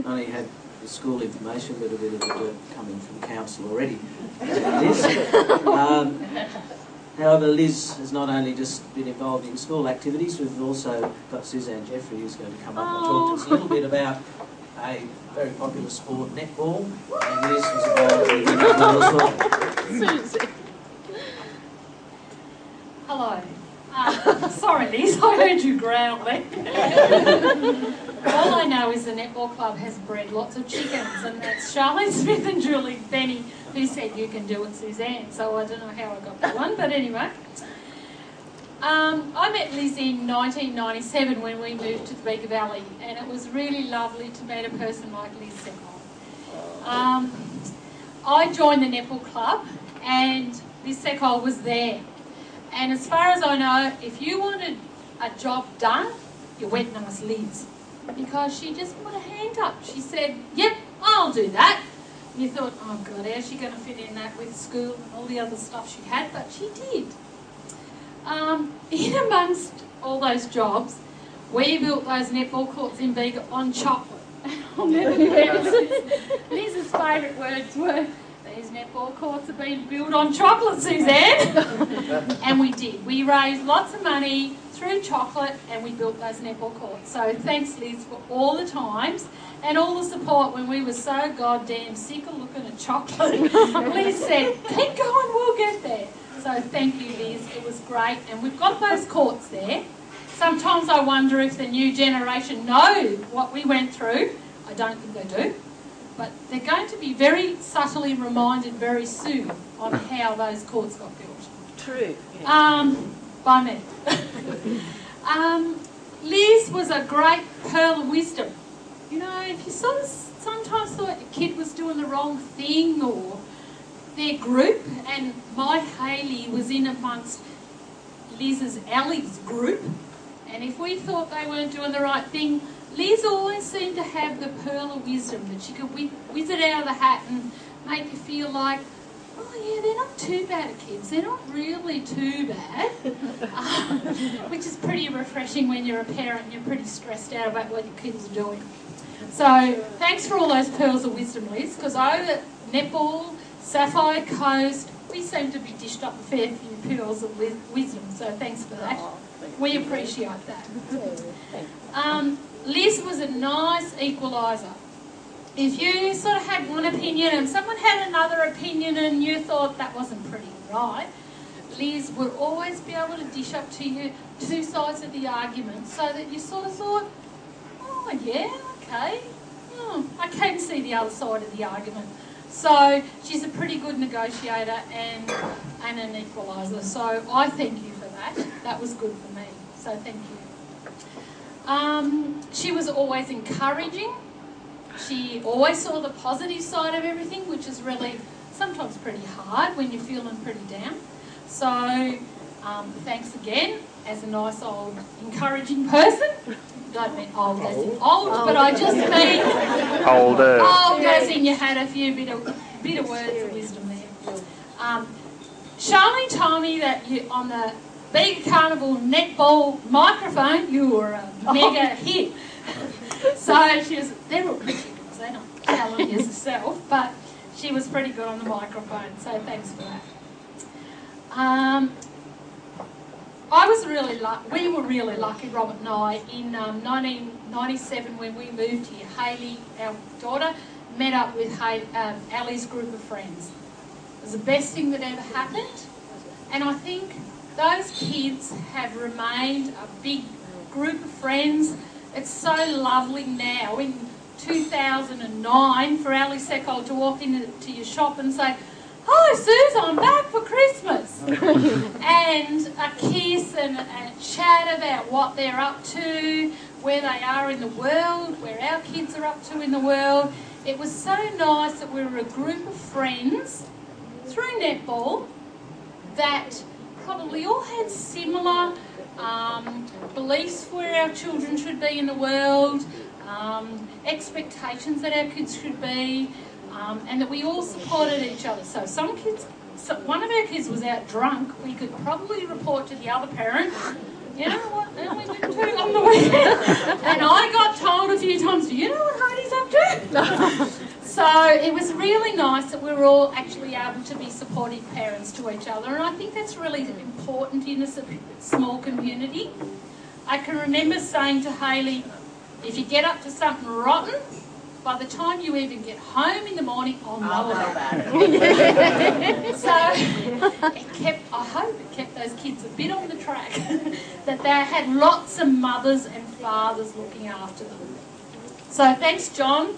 Only had the school information, but a bit of the dirt coming from council already. Liz. However, Liz has not only just been involved in school activities, we've also got Suzanne Jeffrey who's going to come up and talk to us a little bit about a very popular sport, netball, and Liz was involved in netball as well. Susie. Hello. Sorry Liz, I heard you growl there. All I know is the netball club has bred lots of chickens, and that's Charlene Smith and Julie Benny who said you can do it, Suzanne. So I don't know how I got that one, but anyway. I met Liz in 1997 when we moved to the Bega Valley, and it was really lovely to meet a person like Liz Seckolds. I joined the netball club, and Liz Seckolds was there. And as far as I know, if you wanted a job done, you went and asked Liz. Because she just put her hand up. She said, yep, I'll do that. And you thought, oh God, how's she going to fit in that with school and all the other stuff she had? But she did. In amongst all those jobs, we built those netball courts in Bega on chocolate. I'll never forget Liz's favourite words were, these netball courts have been built on chocolate, Suzanne. And we did. We raised lots of money through chocolate and we built those netball courts. So thanks, Liz, for all the times and all the support when we were so goddamn sick of looking at chocolate. Liz said, keep going, we'll get there. So thank you, Liz. It was great. And we've got those courts there. Sometimes I wonder if the new generation know what we went through. I don't think they do. But they're going to be very subtly reminded very soon on how those courts got built. True. Yeah. By me. Liz was a great pearl of wisdom. You know, if you sort of sometimes thought your kid was doing the wrong thing or their group, and my Hayley was in amongst Liz's Ellie's group, and if we thought they weren't doing the right thing, Liz always seemed to have the pearl of wisdom that she could whiz it out of the hat and make you feel like, oh yeah, they're not too bad at kids. They're not really too bad. Which is pretty refreshing when you're a parent and you're pretty stressed out about what your kids are doing. So thanks for all those pearls of wisdom, Liz, because over at netball, Sapphire Coast, we seem to be dished up a fair few pearls of wisdom. So thanks for that. We appreciate that. Liz was a nice equaliser. If you sort of had one opinion and someone had another opinion and you thought that wasn't pretty right, Liz would always be able to dish up to you two sides of the argument so that you sort of thought, oh yeah, okay, I can see the other side of the argument. So she's a pretty good negotiator and an equaliser. So I thank you for that. That was good for me. So thank you. She was always encouraging. She always saw the positive side of everything, which is really sometimes pretty hard when you're feeling pretty down. So thanks again as a nice old encouraging person. Don't mean old as in old, but I just mean older. Old as in you had a few bit of words of wisdom there. Charlene told me that you, on the Bega Carnival netball microphone, you were a mega hit. So she was, they're all pretty good, they're not telling as herself, but she was pretty good on the microphone, so thanks for that. We were really lucky, Robert and I, in 1997 when we moved here. Hayley, our daughter, met up with Ali's group of friends. It was the best thing that ever happened, and I think those kids have remained a big group of friends. It's so lovely now in 2009 for Ali Seckolds to walk into your shop and say, hi Suze, I'm back for Christmas. And a kiss and a chat about what they're up to, where they are in the world, where our kids are up to in the world. It was so nice that we were a group of friends through netball that probably all had similar beliefs for where our children should be in the world, expectations that our kids should be, and that we all supported each other. So one of our kids was out drunk, we could probably report to the other parent, you know what Ellie's up to on the weekend? And I got told a few times, do you know what Heidi's up to? So it was really nice that we were all actually able to be supportive parents to each other, and I think that's really important in a small community. I can remember saying to Hayley, if you get up to something rotten, by the time you even get home in the morning, I'll know about it. So I hope it kept those kids a bit on the track, that they had lots of mothers and fathers looking after them. So thanks, John,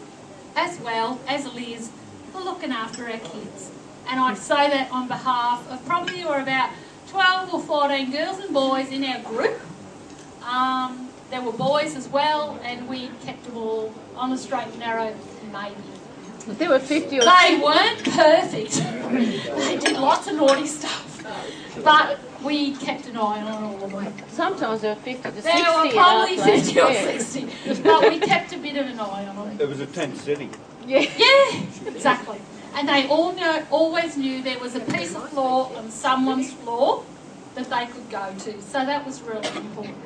as well as Liz, for looking after our kids. And I say that on behalf of probably about 12 or 14 girls and boys in our group. There were boys as well, and we kept them all on the straight and narrow, maybe. There were 50 or They weren't perfect. They did lots of naughty stuff. But we kept an eye on all of them. sometimes there were 50 to 60. There were probably 50 or 60, but we kept a bit of an eye on them. It was a tent city. Yeah. Yeah, exactly. And they always knew there was a piece of floor on someone's floor that they could go to. So that was really important.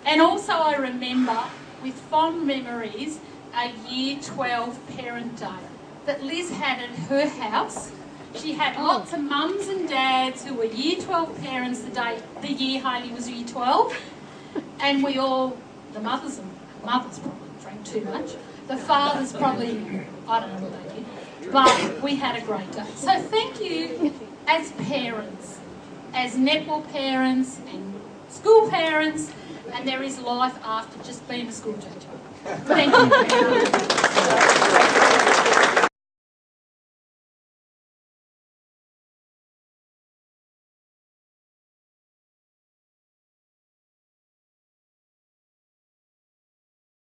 And also I remember with fond memories a Year 12 Parent Day that Liz had at her house. She had lots of mums and dads who were Year 12 parents the year Hayley was Year 12. And we all, the mothers probably drank too much. The fathers probably, I don't know what they did. But we had a great day. So thank you as parents, as netball parents and school parents, and there is life after just being a school teacher. Thank you.